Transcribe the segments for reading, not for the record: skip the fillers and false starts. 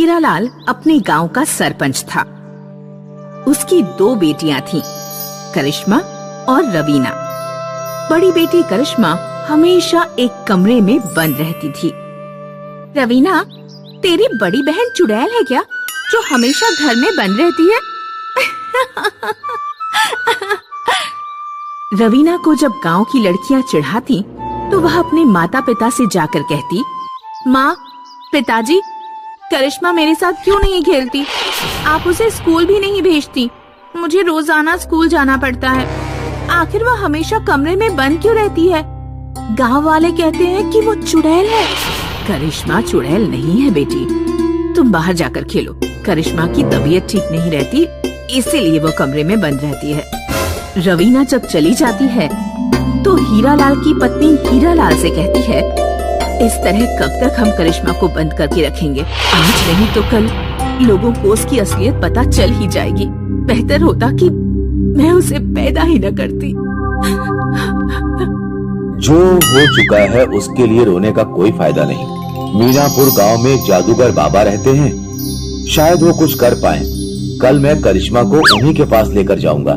हीरालाल अपने गांव का सरपंच था। उसकी 2 बेटियां थीं, करिश्मा और रवीना। बड़ी बेटी करिश्मा हमेशा एक कमरे में बंद रहती थी। रवीना, तेरी बड़ी बहन चुड़ैल है क्या, जो हमेशा घर में बंद रहती है? रवीना को जब गांव की लड़कियां चिढ़ाती तो वह अपने माता पिता से जाकर कहती, माँ, पिताजी, करिश्मा मेरे साथ क्यों नहीं खेलती? आप उसे स्कूल भी नहीं भेजती। मुझे रोजाना स्कूल जाना पड़ता है। आखिर वह हमेशा कमरे में बंद क्यों रहती है? गांव वाले कहते हैं कि वो चुड़ैल है। करिश्मा चुड़ैल नहीं है बेटी, तुम बाहर जाकर खेलो। करिश्मा की तबीयत ठीक नहीं रहती, इसीलिए वो कमरे में बंद रहती है। रवीना जब चली जाती है तो हीरालाल की पत्नी हीरालाल से कहती है, इस तरह कब तक हम करिश्मा को बंद करके रखेंगे? आज नहीं तो कल लोगों को उसकी असलियत पता चल ही जाएगी। बेहतर होता कि मैं उसे पैदा ही न करती। जो हो चुका है उसके लिए रोने का कोई फायदा नहीं। मीनापुर गांव में जादूगर बाबा रहते हैं, शायद वो कुछ कर पाएं। कल मैं करिश्मा को उन्हीं के पास लेकर जाऊंगा।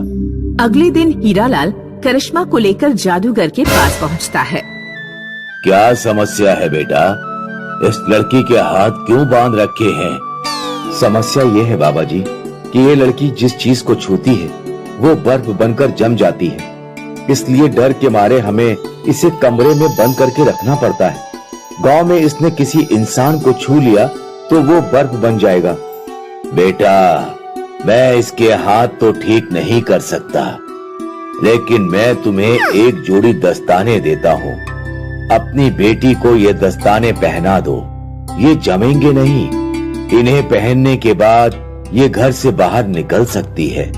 अगले दिन हीरालाल करिश्मा को लेकर जादूगर के पास पहुंचता है। क्या समस्या है बेटा? इस लड़की के हाथ क्यों बांध रखे हैं? समस्या ये है बाबा जी कि ये लड़की जिस चीज को छूती है वो बर्फ बनकर जम जाती है। इसलिए डर के मारे हमें इसे कमरे में बंद करके रखना पड़ता है। गांव में इसने किसी इंसान को छू लिया तो वो बर्फ बन जाएगा। बेटा, मैं इसके हाथ तो ठीक नहीं कर सकता, लेकिन मैं तुम्हें एक जोड़ी दस्ताने देता हूँ। अपनी बेटी को ये दस्ताने पहना दो। ये जमेंगे नहीं। इन्हें पहनने के बाद ये घर से बाहर निकल सकती है।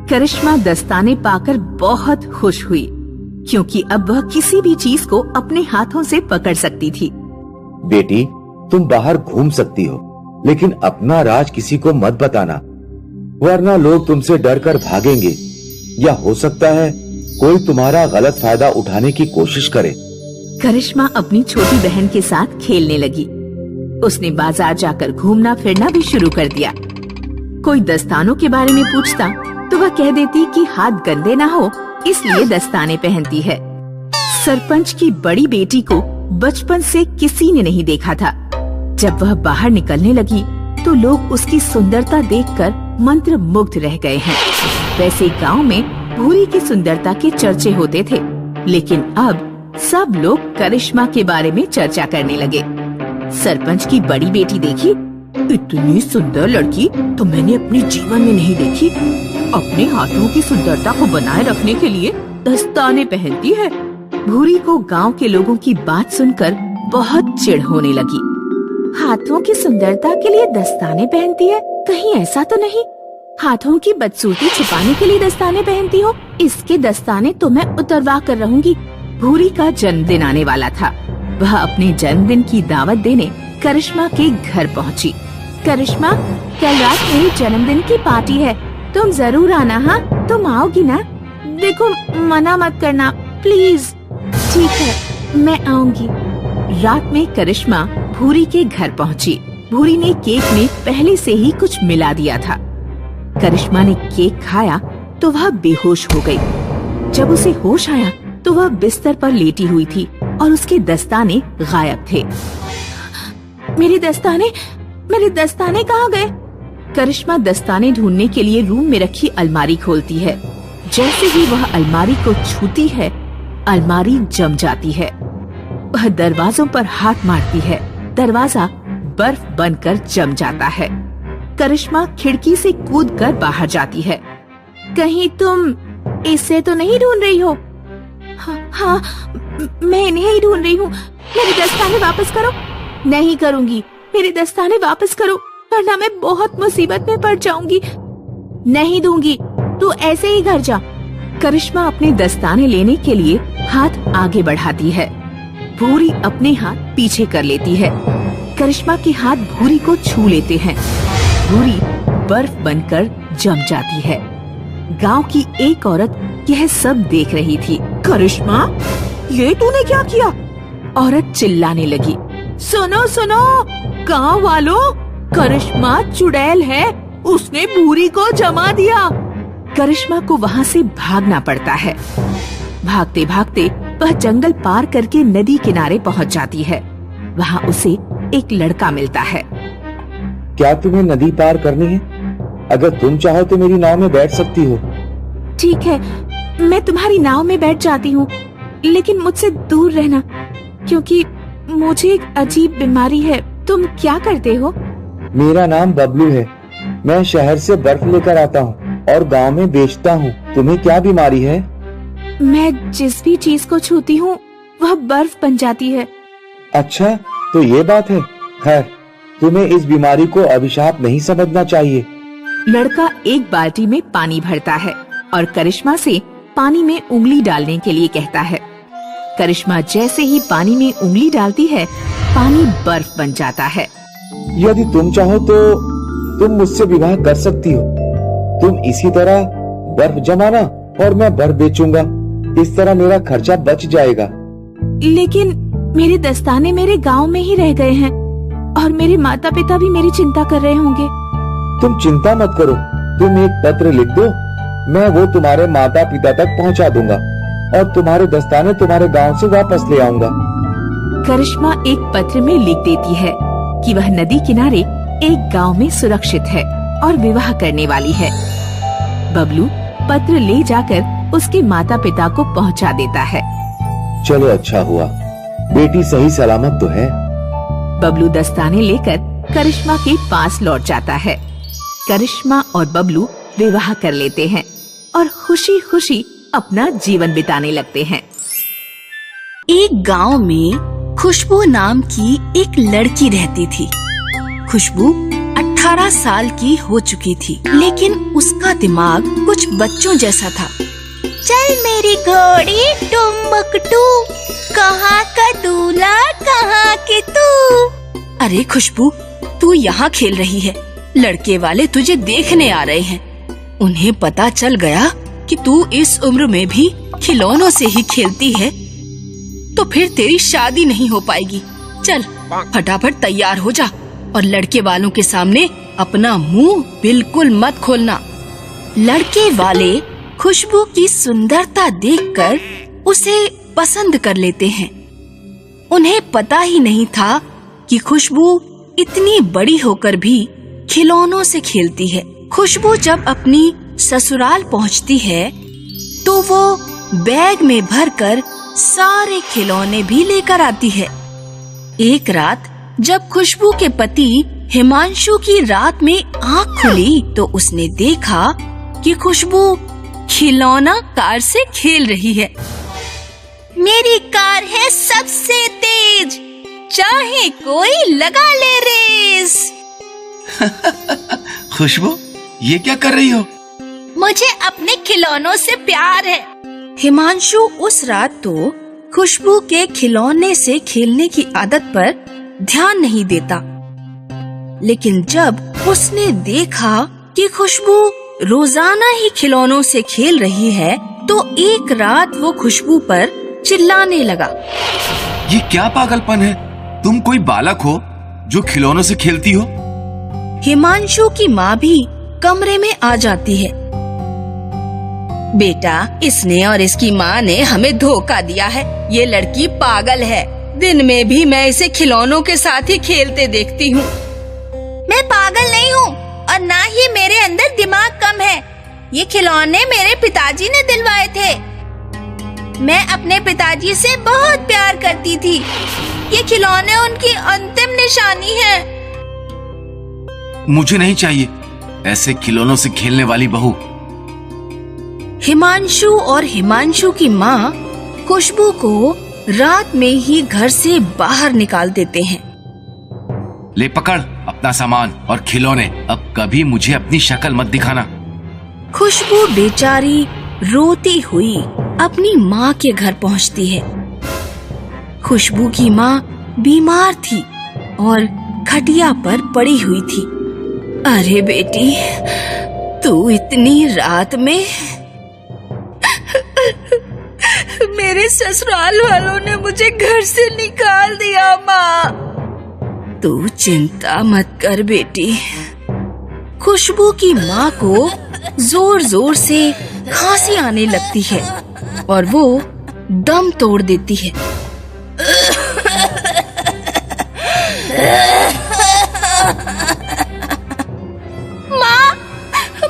करिश्मा दस्ताने पाकर बहुत खुश हुई, क्योंकि अब वह किसी भी चीज को अपने हाथों से पकड़ सकती थी। बेटी, तुम बाहर घूम सकती हो, लेकिन अपना राज किसी को मत बताना, वरना लोग तुमसे डरकर भागेंगे, या हो सकता है कोई तुम्हारा गलत फायदा उठाने की कोशिश करे। करिश्मा अपनी छोटी बहन के साथ खेलने लगी। उसने बाजार जाकर घूमना फिरना भी शुरू कर दिया। कोई दस्तानों के बारे में पूछता तो वह कह देती कि हाथ गंदे ना हो, इसलिए दस्ताने पहनती है। सरपंच की बड़ी बेटी को बचपन से किसी ने नहीं देखा था। जब वह बाहर निकलने लगी तो लोग उसकी सुंदरता देखकर मंत्र मुग्ध रह गए हैं। वैसे गांव में भूरी की सुंदरता के चर्चे होते थे, लेकिन अब सब लोग करिश्मा के बारे में चर्चा करने लगे। सरपंच की बड़ी बेटी देखी, इतनी सुंदर लड़की तो मैंने अपने जीवन में नहीं देखी। अपने हाथों की सुंदरता को बनाए रखने के लिए दस्ताने पहनती है। भूरी को गांव के लोगों की बात सुनकर बहुत चिढ़ होने लगी। हाथों की सुंदरता के लिए दस्ताने पहनती है? कहीं ऐसा तो नहीं हाथों की बदसूरती छुपाने के लिए दस्ताने पहनती हो? इसके दस्ताने तो मैं उतरवा कर रहूंगी। भूरी का जन्मदिन आने वाला था। वह अपने जन्मदिन की दावत देने करिश्मा के घर पहुंची। करिश्मा, कल रात मेरे जन्मदिन की पार्टी है, तुम जरूर आना। हाँ, तुम आओगी ना? देखो, मना मत करना प्लीज। ठीक है, मैं आऊंगी। रात में करिश्मा भूरी के घर पहुंची। भूरी ने केक में पहले से ही कुछ मिला दिया था। करिश्मा ने केक खाया तो वह बेहोश हो गई। जब उसे होश आया तो वह बिस्तर पर लेटी हुई थी और उसके दस्ताने गायब थे। मेरे दस्ताने कहाँ गए? करिश्मा दस्ताने ढूंढने के लिए रूम में रखी अलमारी खोलती है। जैसे ही वह अलमारी को छूती है, अलमारी जम जाती है। वह दरवाजों पर हाथ मारती है, दरवाजा बर्फ बनकर जम जाता है। करिश्मा खिड़की से कूदकर बाहर जाती है। कहीं तुम इसे तो नहीं ढूंढ रही हो? हाँ, मैं इन्हें ही ढूंढ रही हूँ। मेरे दस्ताने वापस करो। नहीं करूँगी, मेरे दस्ताने वापस करो, वरना मैं बहुत मुसीबत में पड़ जाऊंगी। नहीं दूंगी, तू ऐसे ही घर जा। करिश्मा अपने दस्ताने लेने के लिए हाथ आगे बढ़ाती है। भूरी अपने हाथ पीछे कर लेती है। करिश्मा के हाथ भूरी को छू लेते हैं। भूरी बर्फ बनकर जम जाती है। गांव की एक औरत यह सब देख रही थी। करिश्मा, ये तूने क्या किया? औरत चिल्लाने लगी। सुनो सुनो गांव वालों, करिश्मा चुड़ैल है, उसने भूरी को जमा दिया। करिश्मा को वहाँ से भागना पड़ता है। भागते भागते वह जंगल पार करके नदी किनारे पहुँच जाती है। वहाँ उसे एक लड़का मिलता है। क्या तुम्हें नदी पार करनी है? अगर तुम चाहो तो मेरी नाव में बैठ सकती हो। ठीक है, मैं तुम्हारी नाव में बैठ जाती हूँ, लेकिन मुझसे दूर रहना, क्योंकि मुझे एक अजीब बीमारी है। तुम क्या करते हो? मेरा नाम बबलू है। मैं शहर से बर्फ लेकर आता हूँ और गांव में बेचता हूँ। तुम्हें क्या बीमारी है? मैं जिस भी चीज को छूती हूँ वह बर्फ बन जाती है। अच्छा, तो ये बात है। खैर, तुम्हें इस बीमारी को अभिशाप नहीं समझना चाहिए। लड़का एक बाल्टी में पानी भरता है और करिश्मा से पानी में उंगली डालने के लिए कहता है। करिश्मा जैसे ही पानी में उंगली डालती है, पानी बर्फ बन जाता है। यदि तुम चाहो तो तुम मुझसे विवाह कर सकती हो। तुम इसी तरह बर्फ जमाना और मैं बर्फ बेचूंगा। इस तरह मेरा खर्चा बच जाएगा। लेकिन मेरे दस्ताने मेरे गांव में ही रह गए हैं और मेरे माता पिता भी मेरी चिंता कर रहे होंगे। तुम चिंता मत करो। तुम एक पत्र लिख दो, मैं वो तुम्हारे माता पिता तक पहुंचा दूंगा और तुम्हारे दस्ताने तुम्हारे गांव से वापस ले आऊंगा। करिश्मा एक पत्र में लिख देती है कि वह नदी किनारे एक गांव में सुरक्षित है और विवाह करने वाली है। बबलू पत्र ले जाकर उसके माता पिता को पहुंचा देता है। चलो, अच्छा हुआ, बेटी सही सलामत तो है। बबलू दस्ताने लेकर करिश्मा के पास लौट जाता है। करिश्मा और बबलू विवाह कर लेते हैं और खुशी खुशी अपना जीवन बिताने लगते हैं। एक गांव में खुशबू नाम की एक लड़की रहती थी। खुशबू 18 साल की हो चुकी थी, लेकिन उसका दिमाग कुछ बच्चों जैसा था। चल मेरी घोड़ी टुम्बकटू, कहाँ का दूल्हा कहाँ की तू। अरे खुशबू, तू यहाँ खेल रही है, लड़के वाले तुझे देखने आ रहे हैं। उन्हें पता चल गया कि तू इस उम्र में भी खिलौनों से ही खेलती है, तो फिर तेरी शादी नहीं हो पाएगी। चल फटाफट तैयार हो जा और लड़के वालों के सामने अपना मुंह बिल्कुल मत खोलना। लड़के वाले खुशबू की सुंदरता देखकर उसे पसंद कर लेते हैं। उन्हें पता ही नहीं था कि खुशबू इतनी बड़ी होकर भी खिलौनों से खेलती है। खुशबू जब अपनी ससुराल पहुंचती है तो वो बैग में भरकर सारे खिलौने भी लेकर आती है। एक रात जब खुशबू के पति हिमांशु की रात में आँख खुली तो उसने देखा कि खुशबू खिलौना कार से खेल रही है। मेरी कार है सबसे तेज, चाहे कोई लगा ले रेस। खुशबू, ये क्या कर रही हो? मुझे अपने खिलौनों से प्यार है। हिमांशु उस रात तो खुशबू के खिलौने से खेलने की आदत पर ध्यान नहीं देता, लेकिन जब उसने देखा कि खुशबू रोजाना ही खिलौनों से खेल रही है तो एक रात वो खुशबू पर चिल्लाने लगा। ये क्या पागलपन है? तुम कोई बालक हो जो खिलौनों से खेलती हो? हिमांशु की माँ भी कमरे में आ जाती है। बेटा, इसने और इसकी माँ ने हमें धोखा दिया है। ये लड़की पागल है। दिन में भी मैं इसे खिलौनों के साथ ही खेलते देखती हूँ। मैं पागल नहीं हूँ और ना ही मेरे अंदर दिमाग कम है। ये खिलौने मेरे पिताजी ने दिलवाए थे। मैं अपने पिताजी से बहुत प्यार करती थी। ये खिलौने उनकी अंतिम निशानी है। मुझे नहीं चाहिए ऐसे खिलौनों से खेलने वाली बहू। हिमांशु और हिमांशु की माँ खुशबू को रात में ही घर से बाहर निकाल देते हैं। ले पकड़ अपना सामान और खिलौने, अब कभी मुझे अपनी शक्ल मत दिखाना। खुशबू बेचारी रोती हुई अपनी माँ के घर पहुँचती है। खुशबू की माँ बीमार थी और खटिया पर पड़ी हुई थी। अरे बेटी, तू इतनी रात में? मेरे ससुराल वालों ने मुझे घर से निकाल दिया माँ। तू चिंता मत कर बेटी। खुशबू की माँ को जोर जोर से खांसी आने लगती है और वो दम तोड़ देती है। माँ,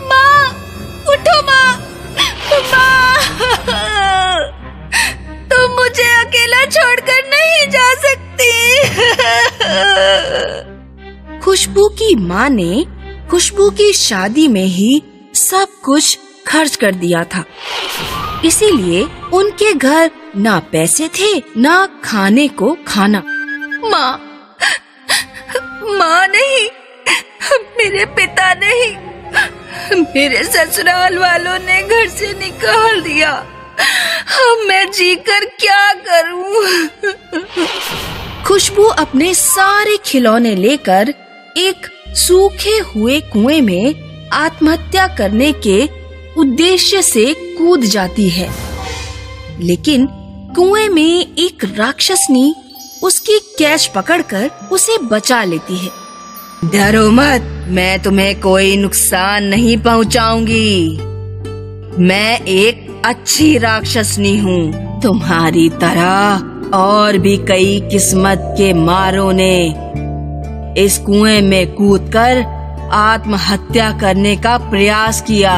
माँ, उठो माँ, माँ, तुम मुझे अकेला छोड़कर नहीं जा सकती। खुशबू की माँ ने खुशबू की शादी में ही सब कुछ खर्च कर दिया था, इसीलिए उनके घर ना पैसे थे ना खाने को खाना। माँ, माँ नहीं, मेरे पिता नहीं, मेरे ससुराल वालों ने घर से निकाल दिया। अब मैं जीकर क्या करूं? खुशबू अपने सारे खिलौने लेकर एक सूखे हुए कुएं में आत्महत्या करने के उद्देश्य से कूद जाती है, लेकिन कुएं में एक राक्षसनी उसकी कैच पकड़कर उसे बचा लेती है। डरो मत, मैं तुम्हें कोई नुकसान नहीं पहुंचाऊंगी। मैं एक अच्छी राक्षसनी हूँ। तुम्हारी तरह और भी कई किस्मत के मारों ने इस कुएं में कूदकर आत्महत्या करने का प्रयास किया,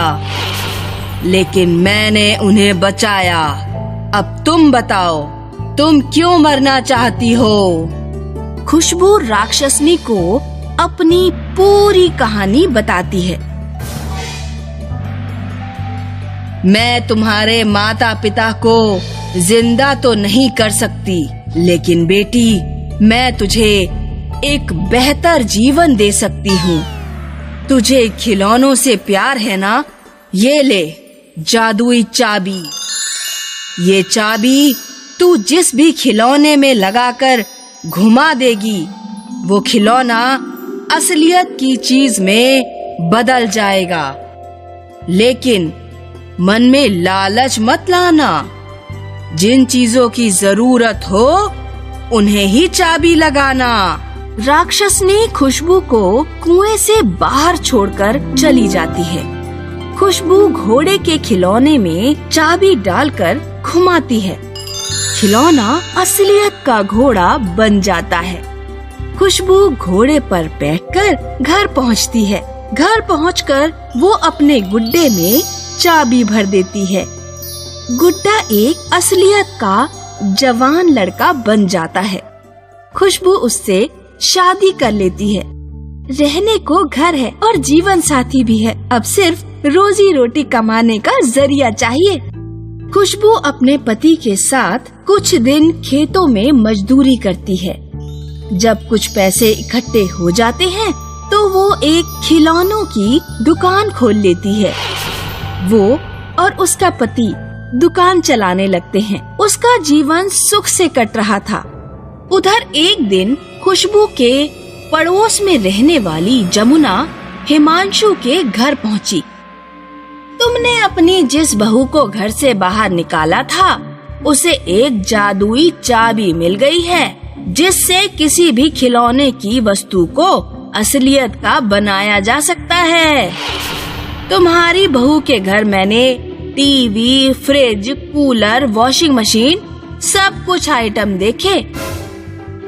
लेकिन मैंने उन्हें बचाया। अब तुम बताओ, तुम क्यों मरना चाहती हो? खुशबू राक्षसनी को अपनी पूरी कहानी बताती है। मैं तुम्हारे माता पिता को जिंदा तो नहीं कर सकती, लेकिन बेटी, मैं तुझे एक बेहतर जीवन दे सकती हूँ। तुझे खिलौनों से प्यार है ना? ये ले जादुई चाबी। ये चाबी तू जिस भी खिलौने में लगाकर घुमा देगी, वो खिलौना असलियत की चीज में बदल जाएगा। लेकिन मन में लालच मत लाना। जिन चीजों की जरूरत हो उन्हें ही चाबी लगाना। राक्षस ने खुशबू को कुएं से बाहर छोड़कर चली जाती है। खुशबू घोड़े के खिलौने में चाबी डालकर घुमाती है। खिलौना असलियत का घोड़ा बन जाता है। खुशबू घोड़े पर बैठकर घर पहुंचती है। घर पहुंचकर वो अपने गुड्डे में चाबी भर देती है। गुड्डा एक असलियत का जवान लड़का बन जाता है। खुशबू उससे शादी कर लेती है। रहने को घर है और जीवन साथी भी है। अब सिर्फ रोजी रोटी कमाने का जरिया चाहिए। खुशबू अपने पति के साथ कुछ दिन खेतों में मजदूरी करती है। जब कुछ पैसे इकट्ठे हो जाते हैं तो वो एक खिलौनों की दुकान खोल लेती है। वो और उसका पति दुकान चलाने लगते हैं। उसका जीवन सुख से कट रहा था। उधर एक दिन खुशबू के पड़ोस में रहने वाली जमुना हिमांशु के घर पहुंची। तुमने अपनी जिस बहू को घर से बाहर निकाला था, उसे एक जादुई चाबी मिल गई है, जिससे किसी भी खिलौने की वस्तु को असलियत का बनाया जा सकता है। तुम्हारी बहू के घर मैंने TV, fridge, cooler, washing machine, सब कुछ आइटम देखे।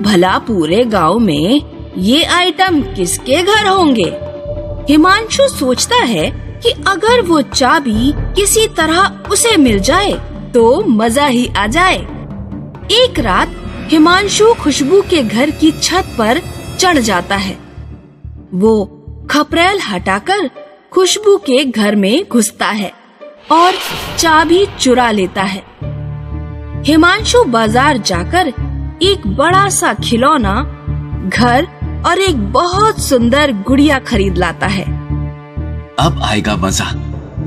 भला पूरे गांव में ये आइटम किसके घर होंगे? हिमांशु सोचता है कि अगर वो चाबी किसी तरह उसे मिल जाए तो मजा ही आ जाए। एक रात हिमांशु खुशबू के घर की छत पर चढ़ जाता है। वो खपरेल हटाकर खुशबू के घर में घुसता है और चाबी चुरा लेता है। हिमांशु बाजार जाकर एक बड़ा सा खिलौना, घर और एक बहुत सुंदर गुड़िया खरीद लाता है। अब आएगा मजा।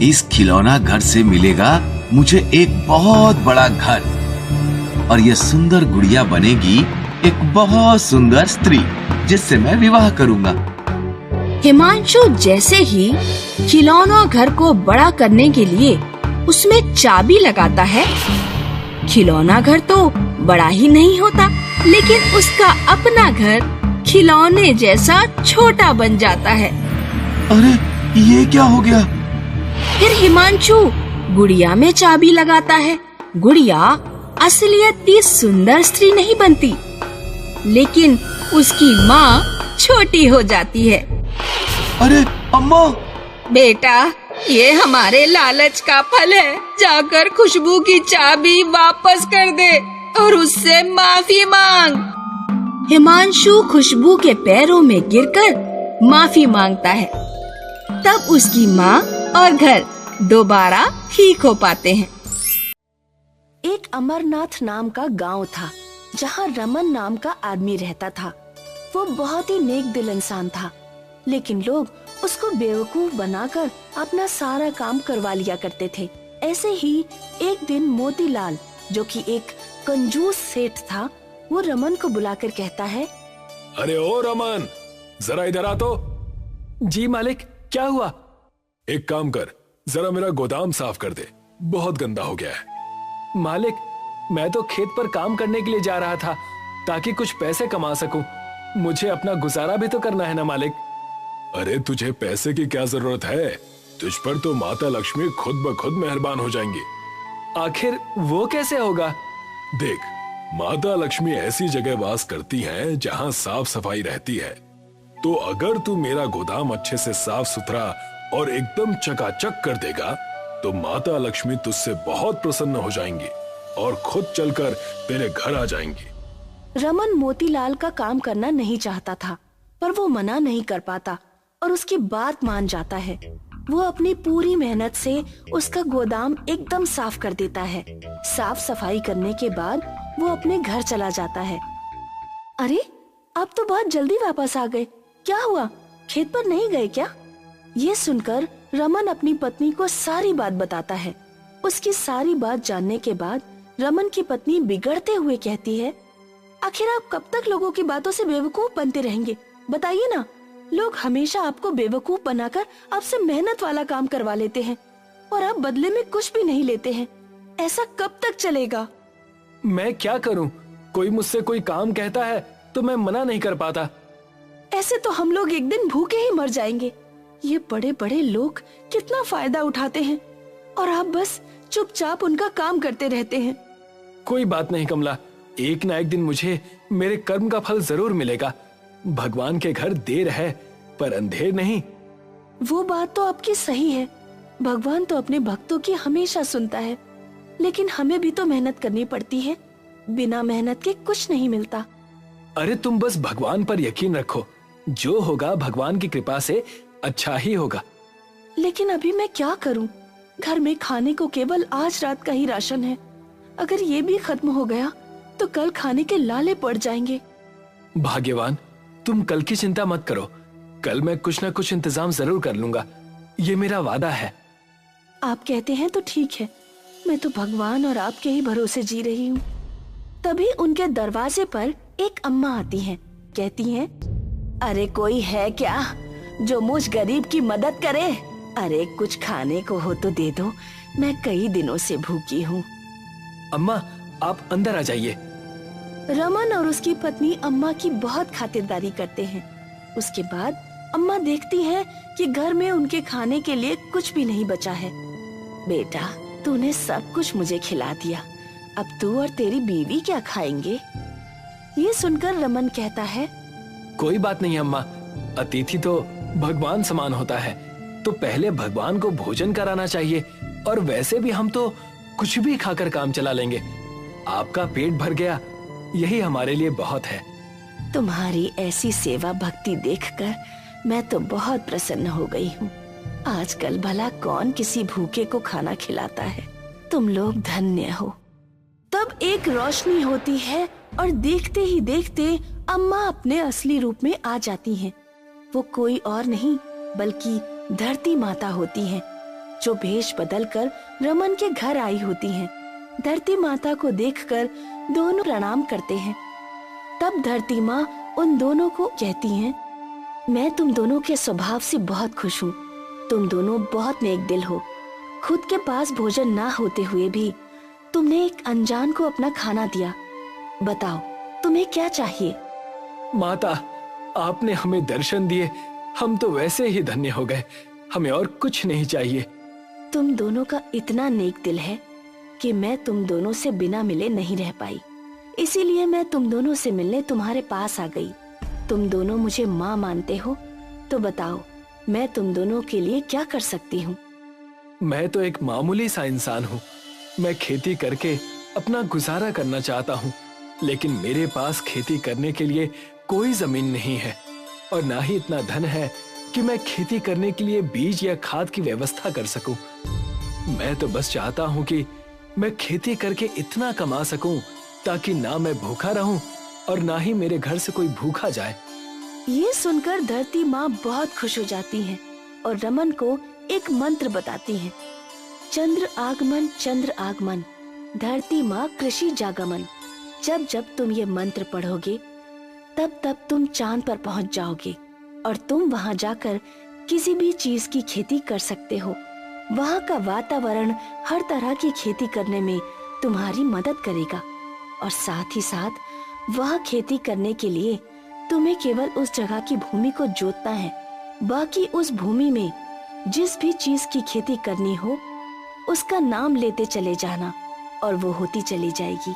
इस खिलौना घर से मिलेगा मुझे एक बहुत बड़ा घर, और ये सुंदर गुड़िया बनेगी एक बहुत सुंदर स्त्री, जिससे मैं विवाह करूंगा। हिमांशु जैसे ही खिलौना घर को बड़ा करने के लिए उसमें चाबी लगाता है, खिलौना घर तो बड़ा ही नहीं होता, लेकिन उसका अपना घर खिलौने जैसा छोटा बन जाता है। अरे ये क्या हो गया? फिर हिमांशु गुड़िया में चाबी लगाता है। गुड़िया असलियत की सुंदर स्त्री नहीं बनती, लेकिन उसकी माँ छोटी हो जाती है। अरे अम्मा! बेटा, ये हमारे लालच का फल है। जाकर खुशबू की चाबी वापस कर दे और उससे माफी मांग। हिमांशु खुशबू के पैरों में गिरकर माफी मांगता है। तब उसकी माँ और घर दोबारा ठीक हो पाते हैं। एक अमरनाथ नाम का गांव था, जहाँ रमन नाम का आदमी रहता था। वो बहुत ही नेक दिल इंसान था, लेकिन लोग उसको बेवकूफ बनाकर अपना सारा काम करवा लिया करते थे। ऐसे ही एक दिन मोतीलाल, जो कि एक कंजूस सेठ था, वो रमन को बुलाकर कहता है, अरे ओ रमन, जरा इधर आ तो। जी मालिक, क्या हुआ? एक काम कर, जरा मेरा गोदाम साफ कर दे, बहुत गंदा हो गया है। मालिक, मैं तो खेत पर काम करने के लिए जा रहा था ताकि कुछ पैसे कमा सकूं। मुझे अपना गुजारा भी तो करना है ना मालिक। अरे तुझे पैसे की क्या जरूरत है? तुझ पर तो माता लक्ष्मी खुद ब खुद मेहरबान हो जाएंगी। आखिर वो कैसे होगा? देख, माता लक्ष्मी ऐसी जगह वास करती हैं जहां साफ सफाई रहती है। तो अगर तू मेरा गोदाम अच्छे से साफ सुथरा और एकदम चकाचक कर देगा तो माता लक्ष्मी तुझसे बहुत प्रसन्न हो जाएंगी और खुद चलकर तेरे घर आ जाएंगी। रमन मोतीलाल का काम करना नहीं चाहता था, पर वो मना नहीं कर पाता और उसकी बात मान जाता है। वो अपनी पूरी मेहनत से उसका गोदाम एकदम साफ कर देता है। साफ सफाई करने के बाद वो अपने घर चला जाता है। अरे, आप तो बहुत जल्दी वापस आ गए। क्या हुआ? खेत पर नहीं गए क्या? ये सुनकर रमन अपनी पत्नी को सारी बात बताता है। उसकी सारी बात जानने के बाद रमन की पत्नी बिगड़ते हुए कहती है, आखिर आप कब तक लोगों की बातों से बेवकूफ बनते रहेंगे? बताइए ना। लोग हमेशा आपको बेवकूफ बनाकर आपसे मेहनत वाला काम करवा लेते हैं और आप बदले में कुछ भी नहीं लेते हैं। ऐसा कब तक चलेगा? मैं क्या करूं? कोई मुझसे कोई काम कहता है तो मैं मना नहीं कर पाता। ऐसे तो हम लोग एक दिन भूखे ही मर जाएंगे। ये बड़े बड़े लोग कितना फायदा उठाते हैं और आप बस चुपचाप उनका काम करते रहते हैं। कोई बात नहीं कमला, एक ना एक दिन मुझे मेरे कर्म का फल जरूर मिलेगा। भगवान के घर देर है पर अंधेर नहीं। वो बात तो आपकी सही है। भगवान तो अपने भक्तों की हमेशा सुनता है, लेकिन हमें भी तो मेहनत करनी पड़ती है। बिना मेहनत के कुछ नहीं मिलता। अरे तुम बस भगवान पर यकीन रखो, जो होगा भगवान की कृपा से अच्छा ही होगा। लेकिन अभी मैं क्या करूं? घर में खाने को केवल आज रात का ही राशन है। अगर ये भी खत्म हो गया तो कल खाने के लाले पड़ जाएंगे। भाग्यवान, तुम कल की चिंता मत करो। कल मैं कुछ न कुछ इंतजाम जरूर कर लूंगा, ये मेरा वादा है। आप कहते हैं तो ठीक है। मैं तो भगवान और आपके ही भरोसे जी रही हूँ। तभी उनके दरवाजे पर एक अम्मा आती हैं। कहती हैं, अरे कोई है क्या जो मुझ गरीब की मदद करे? अरे कुछ खाने को हो तो दे दो, मैं कई दिनों से भूखी हूँ। अम्मा, आप अंदर आ जाइए। रमन और उसकी पत्नी अम्मा की बहुत खातिरदारी करते हैं। उसके बाद अम्मा देखती हैं कि घर में उनके खाने के लिए कुछ भी नहीं बचा है। बेटा, तूने सब कुछ मुझे खिला दिया, अब तू और तेरी बीवी क्या खाएंगे? ये सुनकर रमन कहता है, कोई बात नहीं अम्मा, अतिथि तो भगवान समान होता है, तो पहले भगवान को भोजन कराना चाहिए। और वैसे भी हम तो कुछ भी खाकर काम चला लेंगे। आपका पेट भर गया, यही हमारे लिए बहुत है। तुम्हारी ऐसी सेवा भक्ति देखकर मैं तो बहुत प्रसन्न हो गई हूँ। आजकल भला कौन किसी भूखे को खाना खिलाता है? तुम लोग धन्य हो। तब एक रोशनी होती है और देखते ही देखते अम्मा अपने असली रूप में आ जाती हैं। वो कोई और नहीं बल्कि धरती माता होती हैं, जो भेष बदलकर रमन के घर आई होती हैं। धरती माता को देखकर दोनों प्रणाम करते हैं। तब धरती माँ उन दोनों को कहती हैं, मैं तुम दोनों के स्वभाव से बहुत खुश हूँ। तुम दोनों बहुत नेक दिल हो। खुद के पास भोजन ना होते हुए भी तुमने एक अनजान को अपना खाना दिया। बताओ, तुम्हें क्या चाहिए? माता, आपने हमें दर्शन दिए, हम तो वैसे ही धन्य हो गए। हमें और कुछ नहीं चाहिए। तुम दोनों का इतना नेक दिल है कि मैं तुम दोनों से बिना मिले नहीं रह पाई, इसीलिए मैं तुम दोनों से मिलने तुम्हारे पास आ गई। तुम दोनों मुझे माँ मानते हो, तो बताओ मैं तुम दोनों के लिए क्या कर सकती हूँ? मैं तो एक मामूली सा इंसान हूँ। मैं खेती करके अपना गुजारा करना चाहता हूँ, लेकिन मेरे पास खेती करने के लिए कोई जमीन नहीं है और ना ही इतना धन है कि मैं खेती करने के लिए बीज या खाद की व्यवस्था कर सकूं। मैं तो बस चाहता हूं कि मैं खेती करके इतना कमा सकूं ताकि ना मैं भूखा रहूं और ना ही मेरे घर से कोई भूखा जाए। ये सुनकर धरती माँ बहुत खुश हो जाती हैं और रमन को एक मंत्र बताती हैं। चंद्र आगमन, धरती माँ कृषि जागमन। जब जब तुम ये मंत्र पढ़ोगे तब तब तुम चांद पर पहुँच जाओगे और तुम वहाँ जाकर किसी भी चीज की खेती कर सकते हो। वहाँ का वातावरण हर तरह की खेती करने में तुम्हारी मदद करेगा और साथ ही साथ वहाँ खेती करने के लिए तुम्हें केवल उस जगह की भूमि को जोतना है। बाकी उस भूमि में जिस भी चीज की खेती करनी हो उसका नाम लेते चले जाना और वो होती चली जाएगी।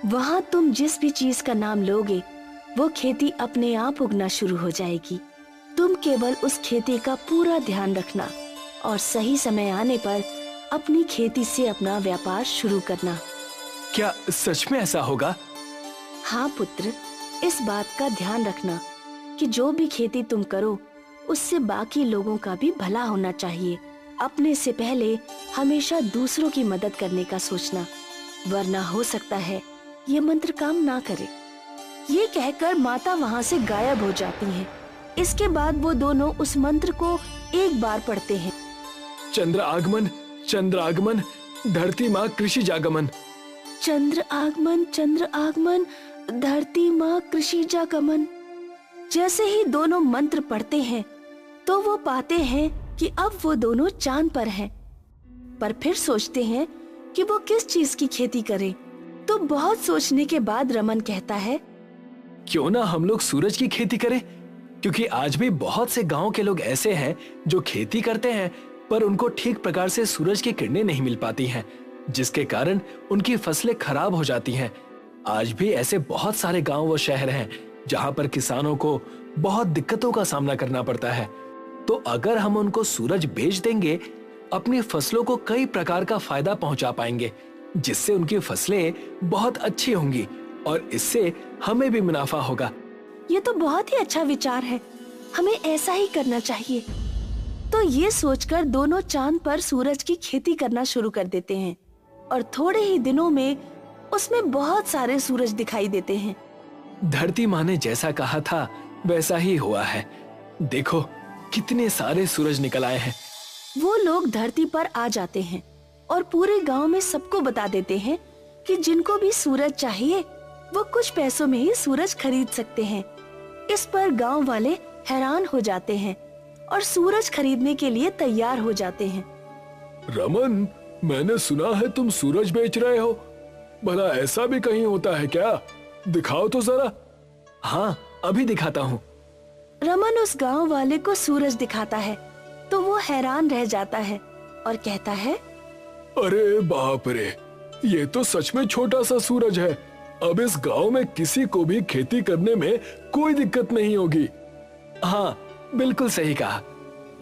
वहाँ तुम जिस भी चीज का नाम लोगे वो खेती अपने आप उगना शुरू हो जाएगी। तुम केवल उस खेती का पूरा ध्यान रखना और सही समय आने पर अपनी खेती से अपना व्यापार शुरू करना। क्या सच में ऐसा होगा? हाँ पुत्र, इस बात का ध्यान रखना कि जो भी खेती तुम करो उससे बाकी लोगों का भी भला होना चाहिए। अपने से पहले हमेशा दूसरों की मदद करने का सोचना, वरना हो सकता है ये मंत्र काम ना करे। ये कहकर माता वहाँ से गायब हो जाती हैं। इसके बाद वो दोनों उस मंत्र को एक बार पढ़ते हैं। चंद्र आगमन, धरती माँ कृषि जागमन। चंद्र आगमन, धरती माँ कृषि जागमन। जैसे ही दोनों मंत्र पढ़ते हैं तो वो पाते हैं कि अब वो दोनों चांद पर हैं। पर फिर सोचते हैं कि वो किस चीज की खेती करें। तो बहुत सोचने के बाद रमन कहता है, क्यों ना हम लोग सूरज की खेती करें, क्योंकि आज भी बहुत से गांव के लोग ऐसे हैं जो खेती करते हैं पर उनको ठीक प्रकार से सूरज की किरणें नहीं मिल पाती हैं, जिसके कारण उनकी फसलें खराब हो जाती हैं। आज भी ऐसे बहुत सारे गांव व शहर हैं जहां पर किसानों को बहुत दिक्कतों का सामना करना पड़ता है। तो अगर हम उनको सूरज बेच देंगे, अपनी फसलों को कई प्रकार का फायदा पहुंचा पाएंगे, जिससे उनकी फसलें बहुत अच्छी होंगी और इससे हमें भी मुनाफा होगा। ये तो बहुत ही अच्छा विचार है, हमें ऐसा ही करना चाहिए। तो ये सोचकर दोनों चांद पर सूरज की खेती करना शुरू कर देते हैं और थोड़े ही दिनों में उसमें बहुत सारे सूरज दिखाई देते हैं। धरती माँ ने जैसा कहा था वैसा ही हुआ है। देखो कितने सारे सूरज निकल आए हैं। वो लोग धरती पर आ जाते हैं और पूरे गांव में सबको बता देते हैं कि जिनको भी सूरज चाहिए वो कुछ पैसों में ही सूरज खरीद सकते हैं। इस पर गांव वाले हैरान हो जाते हैं और सूरज खरीदने के लिए तैयार हो जाते हैं। रमन, मैंने सुना है तुम सूरज बेच रहे हो। भला ऐसा भी कहीं होता है क्या? दिखाओ तो जरा। हाँ, अभी दिखाता हूँ। रमन उस गांव वाले को सूरज दिखाता है तो वो हैरान रह जाता है और कहता है, अरे बाप रे, ये तो सच में छोटा सा सूरज है। अब इस गांव में किसी को भी खेती करने में कोई दिक्कत नहीं होगी। हाँ, बिल्कुल सही कहा।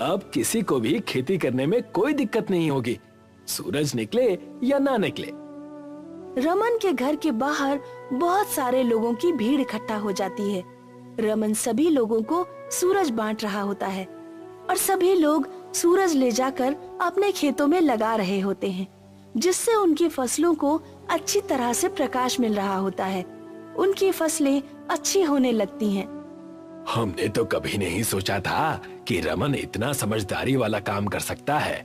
अब किसी को भी खेती करने में कोई दिक्कत नहीं होगी, सूरज निकले या ना निकले। रमन के घर के बाहर बहुत सारे लोगों की भीड़ इकट्ठा हो जाती है। रमन सभी लोगों को सूरज बांट रहा होता है और सभी लोग सूरज ले जाकर अपने खेतों में लगा रहे होते हैं, जिससे उनकी फसलों को अच्छी तरह से प्रकाश मिल रहा होता है। उनकी फसलें अच्छी होने लगती हैं। हमने तो कभी नहीं सोचा था कि रमन इतना समझदारी वाला काम कर सकता है।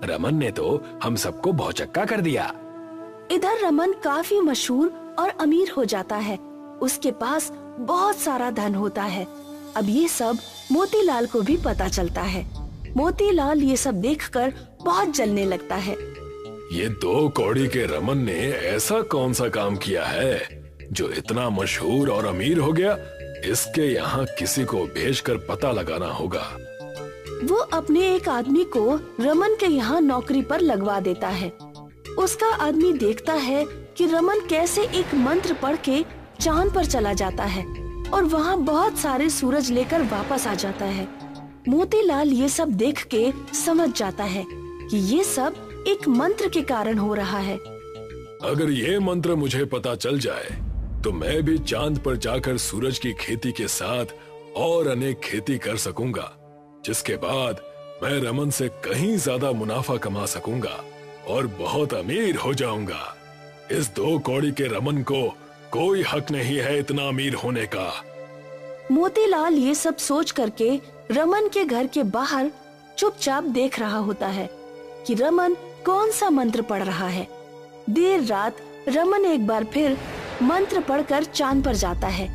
रमन ने तो हम सबको भौचक्का कर दिया। इधर रमन काफी मशहूर और अमीर हो जाता है। उसके पास बहुत सारा धन होता है। अब ये सब मोतीलाल को भी पता चलता है। मोतीलाल ये सब देखकर बहुत जलने लगता है। ये 2 कौड़ी के रमन ने ऐसा कौन सा काम किया है जो इतना मशहूर और अमीर हो गया? इसके यहाँ किसी को भेजकर पता लगाना होगा। वो अपने एक आदमी को रमन के यहाँ नौकरी पर लगवा देता है। उसका आदमी देखता है कि रमन कैसे एक मंत्र पढ़ के चांद पर चला जाता है और वहाँ बहुत सारे सूरज लेकर वापस आ जाता है। मोतीलाल ये सब देख के समझ जाता है कि ये सब एक मंत्र के कारण हो रहा है। अगर ये मंत्र मुझे पता चल जाए तो मैं भी चांद पर जाकर सूरज की खेती के साथ और अनेक खेती कर सकूंगा, जिसके बाद मैं रमन से कहीं ज्यादा मुनाफा कमा सकूंगा और बहुत अमीर हो जाऊंगा। इस 2 कौड़ी के रमन को कोई हक नहीं है इतना अमीर होने का। मोतीलाल ये सब सोच करके रमन के घर के बाहर चुपचाप देख रहा होता है कि रमन कौन सा मंत्र पढ़ रहा है। देर रात रमन एक बार फिर मंत्र पढ़कर चांद पर जाता है,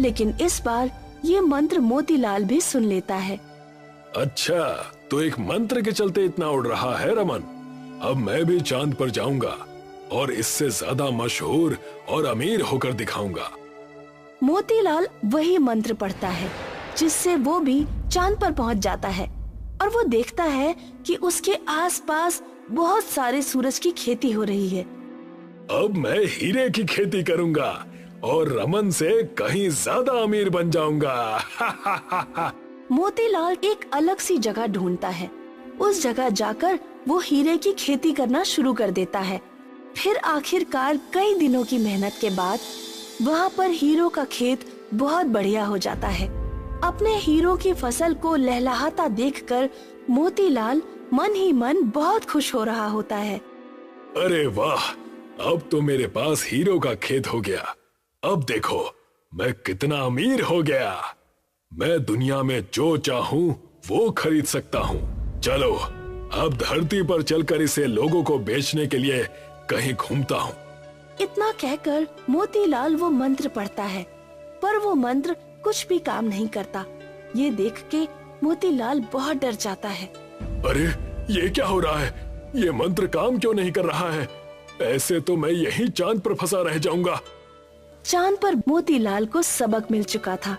लेकिन इस बार ये मंत्र मोतीलाल भी सुन लेता है। अच्छा, तो एक मंत्र के चलते इतना उड़ रहा है रमन। अब मैं भी चांद पर जाऊंगा और इससे ज्यादा मशहूर और अमीर होकर दिखाऊंगा। मोतीलाल वही मंत्र पढ़ता है जिससे वो भी चांद पर पहुंच जाता है और वो देखता है कि उसके आसपास बहुत सारे सूरज की खेती हो रही है। अब मैं हीरे की खेती करूंगा और रमन से कहीं ज्यादा अमीर बन जाऊंगा। मोतीलाल एक अलग सी जगह ढूंढता है। उस जगह जाकर वो हीरे की खेती करना शुरू कर देता है। फिर आखिरकार कई दिनों की मेहनत के बाद वहाँ पर हीरो का खेत बहुत बढ़िया हो जाता है। अपने हीरो की फसल को लहलहाता देखकर मोतीलाल मन ही मन बहुत खुश हो रहा होता है। अरे वाह, अब तो मेरे पास हीरो का खेत हो गया। अब देखो मैं कितना अमीर हो गया। मैं दुनिया में जो चाहूं वो खरीद सकता हूँ। चलो अब धरती पर चलकर इसे लोगों को बेचने के लिए कहीं घूमता हूँ। इतना कहकर मोतीलाल वो मंत्र पढ़ता है, पर वो मंत्र कुछ भी काम नहीं करता। ये देख के मोतीलाल बहुत डर जाता है। अरे ये क्या हो रहा है? ये मंत्र काम क्यों नहीं कर रहा है? ऐसे तो मैं यहीं चांद पर फंसा रह जाऊंगा। चांद पर मोतीलाल को सबक मिल चुका था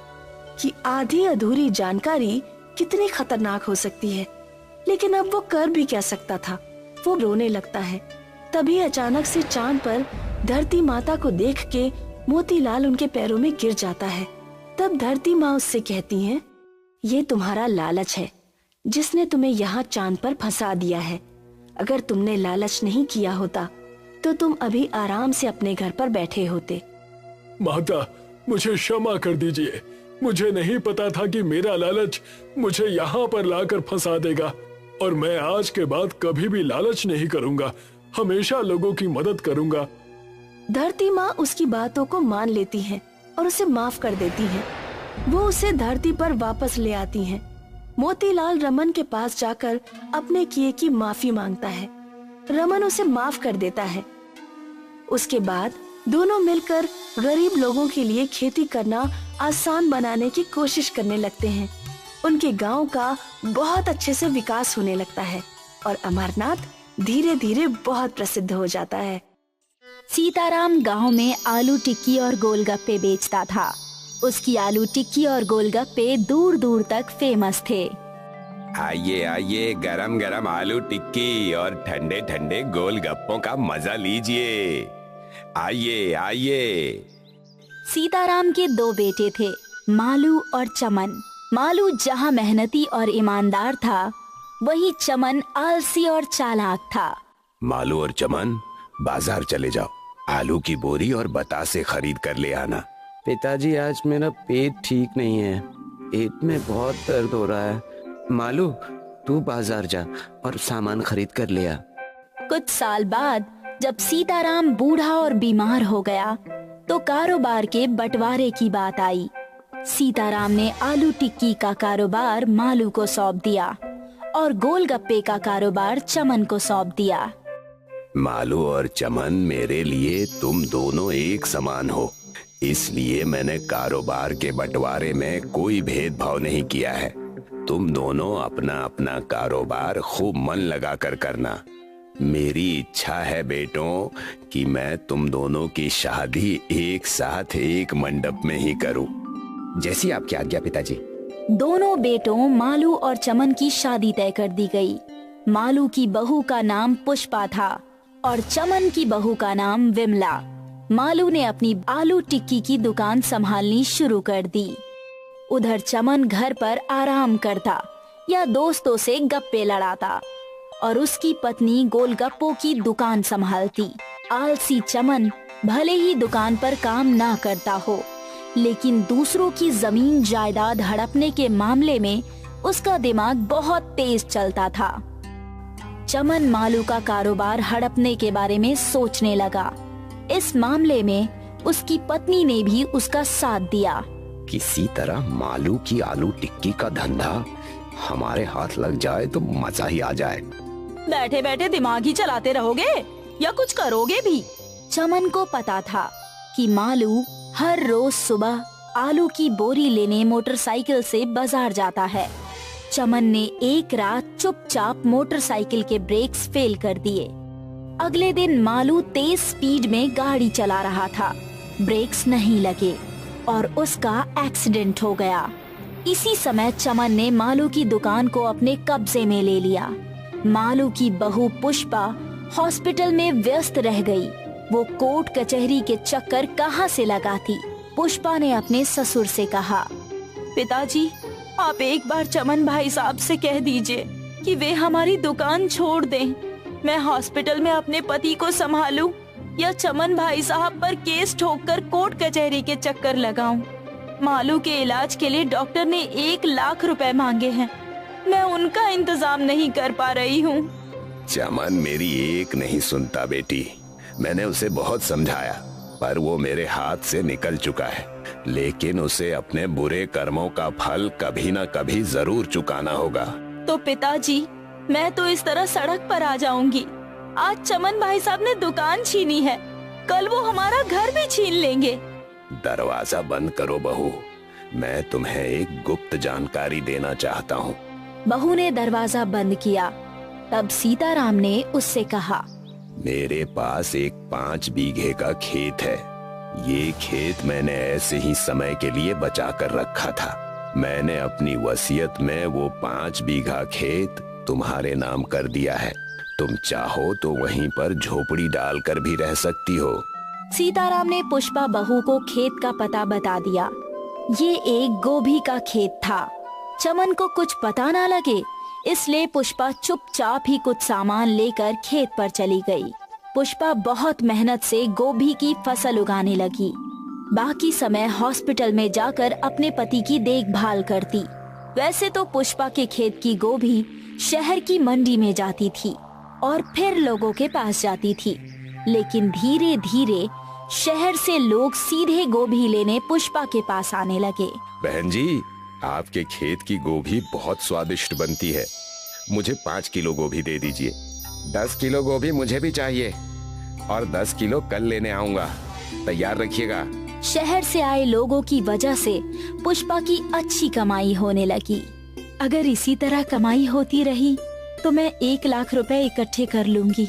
कि आधी अधूरी जानकारी कितनी खतरनाक हो सकती है, लेकिन अब वो कर भी क्या सकता था। वो रोने लगता है। तभी अचानक से चांद पर धरती माता को देख के मोतीलाल उनके पैरों में गिर जाता है। तब धरती माँ उससे कहती हैं, ये तुम्हारा लालच है जिसने तुम्हें यहाँ चांद पर फंसा दिया है। अगर तुमने लालच नहीं किया होता तो तुम अभी आराम से अपने घर पर बैठे होते। माता, मुझे क्षमा कर दीजिए। मुझे नहीं पता था कि मेरा लालच मुझे यहाँ पर लाकर फंसा देगा, और मैं आज के बाद कभी भी लालच नहीं करूँगा। हमेशा लोगों की मदद करूँगा। धरती माँ उसकी बातों को मान लेती हैं और उसे माफ कर देती हैं। वो उसे धरती पर वापस ले आती हैं। मोतीलाल रमन के पास जाकर अपने किए की माफी मांगता है। रमन उसे माफ कर देता है। उसके बाद दोनों मिलकर गरीब लोगों के लिए खेती करना आसान बनाने की कोशिश करने लगते हैं। उनके गांव का बहुत अच्छे से विकास होने लगता है और अमरनाथ धीरे धीरे बहुत प्रसिद्ध हो जाता है। सीताराम गांव में आलू टिक्की और गोलगप्पे बेचता था। उसकी आलू टिक्की और गोलगप्पे दूर दूर तक फेमस थे। आइए आइए, गरम गरम आलू टिक्की और ठंडे ठंडे गोलगप्पों का मजा लीजिए। आइए आइए। सीताराम के 2 बेटे थे, मालू और चमन। मालू जहाँ मेहनती और ईमानदार था, वहीं चमन आलसी और चालाक था। मालू और चमन, बाजार चले जाओ। आलू की बोरी और बतासे खरीद कर ले आना। पिताजी, आज मेरा पेट ठीक नहीं है। पेट में बहुत दर्द हो रहा है। मालू, तू बाजार जा और सामान खरीद कर ले आ। कुछ साल बाद जब सीताराम बूढ़ा और बीमार हो गया तो कारोबार के बंटवारे की बात आई। सीताराम ने आलू टिक्की का कारोबार मालू को सौंप दिया और गोलगप्पे का कारोबार चमन को सौंप दिया। मालू और चमन, मेरे लिए तुम दोनों एक समान हो, इसलिए मैंने कारोबार के बंटवारे में कोई भेदभाव नहीं किया है। तुम दोनों अपना अपना कारोबार खूब मन लगा कर करना। मेरी इच्छा है बेटों कि मैं तुम दोनों की शादी एक साथ एक मंडप में ही करूं। जैसी आपकी आज्ञा पिताजी। दोनों बेटों मालू और चमन की शादी तय कर दी गई। मालू की बहू का नाम पुष्पा था और चमन की बहू का नाम विमला। मालू ने अपनी आलू टिक्की की दुकान संभालनी शुरू कर दी। उधर चमन घर पर आराम करता या दोस्तों से गप्पे लड़ाता और उसकी पत्नी गोलगप्पों की दुकान संभालती। आलसी चमन भले ही दुकान पर काम ना करता हो, लेकिन दूसरों की जमीन जायदाद हड़पने के मामले में उसका दिमाग बहुत तेज चलता था। चमन मालू का कारोबार हड़पने के बारे में सोचने लगा। इस मामले में उसकी पत्नी ने भी उसका साथ दिया। किसी तरह मालू की आलू टिक्की का धंधा हमारे हाथ लग जाए तो मजा ही आ जाए। बैठे बैठे दिमाग ही चलाते रहोगे या कुछ करोगे भी? चमन को पता था कि मालू हर रोज सुबह आलू की बोरी लेने मोटरसाइकिल से बाजार जाता है। चमन ने एक रात चुपचाप मोटरसाइकिल के ब्रेक्स फेल कर दिए। अगले दिन मालू तेज स्पीड में गाड़ी चला रहा था। ब्रेक्स नहीं लगे और उसका एक्सीडेंट हो गया। इसी समय चमन ने मालू की दुकान को अपने कब्जे में ले लिया। मालू की बहू पुष्पा हॉस्पिटल में व्यस्त रह गई। वो कोर्ट कचहरी के चक्कर कहाँ से लगाती। पुष्पा ने अपने ससुर से कहा, पिताजी आप एक बार चमन भाई साहब से कह दीजिए कि वे हमारी दुकान छोड़ दें। मैं हॉस्पिटल में अपने पति को संभालूं या चमन भाई साहब पर केस ठोककर कोर्ट कचहरी के चक्कर लगाऊं। मालू के इलाज के लिए डॉक्टर ने 1 लाख रुपए मांगे हैं। मैं उनका इंतजाम नहीं कर पा रही हूँ। चमन मेरी एक नहीं सुनता बेटी। मैंने उसे बहुत समझाया पर वो मेरे हाथ से निकल चुका है। लेकिन उसे अपने बुरे कर्मों का फल कभी न कभी जरूर चुकाना होगा। तो पिताजी मैं तो इस तरह सड़क पर आ जाऊंगी। आज चमन भाई साहब ने दुकान छीनी है, कल वो हमारा घर भी छीन लेंगे। दरवाजा बंद करो बहू, मैं तुम्हें एक गुप्त जानकारी देना चाहता हूँ। बहू ने दरवाजा बंद किया। तब सीताराम ने उससे कहा, मेरे पास एक 5 बीघे का खेत है। ये खेत मैंने ऐसे ही समय के लिए बचा कर रखा था। मैंने अपनी वसीयत में वो 5 बीघा खेत तुम्हारे नाम कर दिया है। तुम चाहो तो वहीं पर झोपड़ी डालकर भी रह सकती हो। सीताराम ने पुष्पा बहू को खेत का पता बता दिया। ये एक गोभी का खेत था। चमन को कुछ पता ना लगे, इसलिए पुष्पा चुपचाप ही कुछ सामान लेकर खेत पर चली गई। पुष्पा बहुत मेहनत से गोभी की फसल उगाने लगी। बाकी समय हॉस्पिटल में जाकर अपने पति की देखभाल करती। वैसे तो पुष्पा के खेत की गोभी शहर की मंडी में जाती थी और फिर लोगों के पास जाती थी, लेकिन धीरे धीरे शहर से लोग सीधे गोभी लेने पुष्पा के पास आने लगे। बहन जी, आपके खेत की गोभी बहुत स्वादिष्ट बनती है। मुझे 5 किलो गोभी दे दीजिए। 10 किलो गोभी मुझे भी चाहिए और 10 किलो कल लेने आऊंगा। तैयार रखिएगा। शहर से आए लोगों की वजह से पुष्पा की अच्छी कमाई होने लगी। अगर इसी तरह कमाई होती रही तो मैं 1 लाख रुपए इकट्ठे कर लूंगी,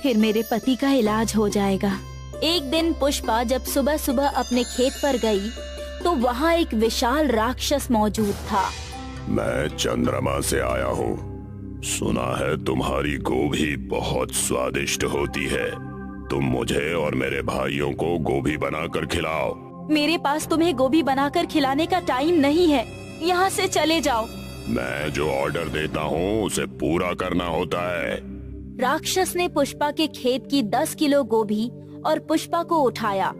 फिर मेरे पति का इलाज हो जाएगा। एक दिन पुष्पा जब सुबह सुबह अपने खेत पर गई तो वहाँ एक विशाल राक्षस मौजूद था। मैं चंद्रमा से आया हूँ। सुना है तुम्हारी गोभी बहुत स्वादिष्ट होती है। तुम मुझे और मेरे भाइयों को गोभी बनाकर खिलाओ। मेरे पास तुम्हें गोभी बनाकर खिलाने का टाइम नहीं है, यहाँ से चले जाओ। मैं जो ऑर्डर देता हूँ उसे पूरा करना होता है। राक्षस ने पुष्पा के खेत की 10 किलो गोभी और पुष्पा को उठाया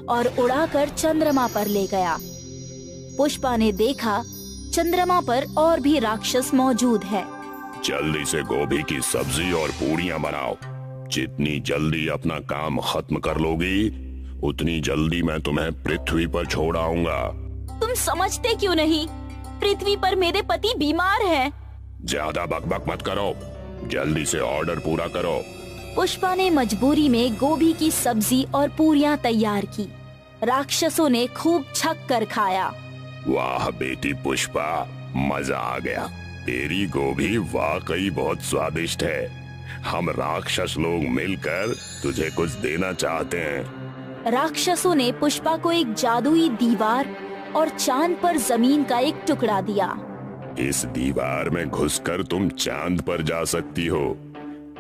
और उड़ाकर चंद्रमा पर ले गया। पुष्पा ने देखा चंद्रमा पर और भी राक्षस मौजूद है। जल्दी से गोभी की सब्जी और पूड़ियाँ बनाओ। जितनी जल्दी अपना काम खत्म कर लोगी उतनी जल्दी मैं तुम्हें पृथ्वी पर छोड़ आऊंगा। तुम समझते क्यों नहीं? पृथ्वी पर मेरे पति बीमार हैं। ज्यादा बकबक मत करो, जल्दी से ऑर्डर पूरा करो। पुष्पा ने मजबूरी में गोभी की सब्जी और पूरियां तैयार की। राक्षसों ने खूब छक कर खाया। वाह बेटी पुष्पा, मजा आ गया। तेरी गोभी वाकई बहुत स्वादिष्ट है। हम राक्षस लोग मिलकर तुझे कुछ देना चाहते हैं। राक्षसों ने पुष्पा को एक जादुई दीवार और चांद पर जमीन का एक टुकड़ा दिया। इस दीवार में घुसकर तुम चांद पर जा सकती हो।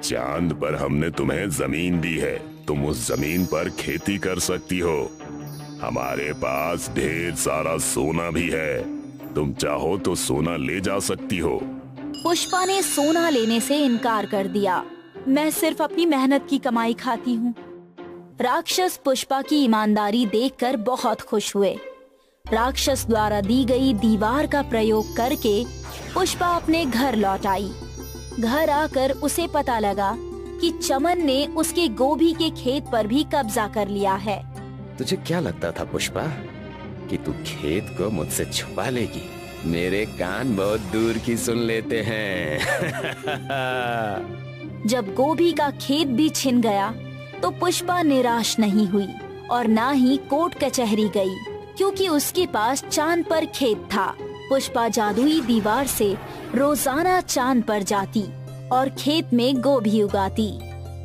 चांद पर हमने तुम्हें जमीन दी है, तुम उस जमीन पर खेती कर सकती हो। हमारे पास ढेर सारा सोना भी है, तुम चाहो तो सोना ले जा सकती हो। पुष्पा ने सोना लेने से इनकार कर दिया। मैं सिर्फ अपनी मेहनत की कमाई खाती हूँ। राक्षस पुष्पा की ईमानदारी देखकर बहुत खुश हुए। राक्षस द्वारा दी गई दीवार का प्रयोग करके पुष्पा अपने घर लौट आई। घर आकर उसे पता लगा कि चमन ने उसके गोभी के खेत पर भी कब्जा कर लिया है। तुझे क्या लगता था पुष्पा कि तू खेत को मुझसे छुपा लेगी? मेरे कान बहुत दूर की सुन लेते हैं। जब गोभी का खेत भी छिन गया तो पुष्पा निराश नहीं हुई और ना ही कोर्ट कचहरी गई, क्योंकि उसके पास चांद पर खेत था। पुष्पा जादुई दीवार से रोजाना चांद पर जाती और खेत में गोभी उगाती।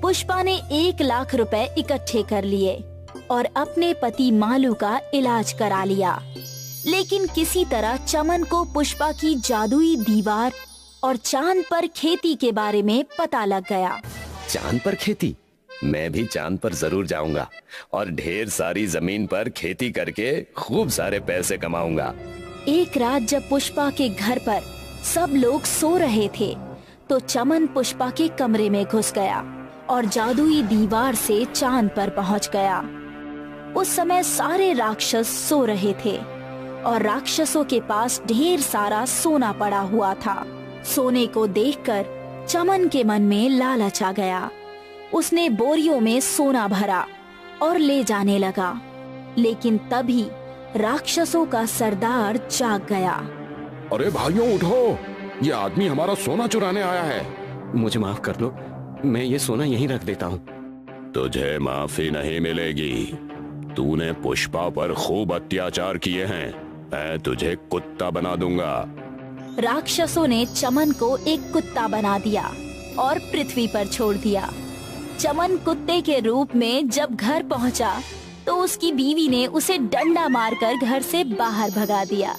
पुष्पा ने 1 लाख रुपए इकट्ठे कर लिए और अपने पति मालू का इलाज करा लिया। लेकिन किसी तरह चमन को पुष्पा की जादुई दीवार और चांद पर खेती के बारे में पता लग गया। चांद पर खेती? मैं भी चांद पर जरूर जाऊंगा और ढेर सारी जमीन पर खेती करके खूब सारे पैसे कमाऊंगा। एक रात जब पुष्पा के घर पर सब लोग सो रहे थे तो चमन पुष्पा के कमरे में घुस गया और जादुई दीवार से चांद पर पहुंच गया। उस समय सारे राक्षस सो रहे थे और राक्षसों के पास ढेर सारा सोना पड़ा हुआ था। सोने को देखकर चमन के मन में लालच आ गया। उसने बोरियों में सोना भरा और ले जाने लगा। लेकिन तभी राक्षसों का सरदार जाग गया। अरे भाइयों उठो, ये आदमी हमारा सोना चुराने आया है। मुझे माफ कर दो, मैं ये सोना यहीं रख देता हूँ। तुझे माफी नहीं मिलेगी। तूने पुष्पा पर खूब अत्याचार किए हैं, मैं तुझे कुत्ता बना दूंगा। राक्षसों ने चमन को एक कुत्ता बना दिया और पृथ्वी पर छोड़ दिया। चमन कुत्ते के रूप में जब घर पहुंचा तो उसकी बीवी ने उसे डंडा मारकर घर से बाहर भगा दिया।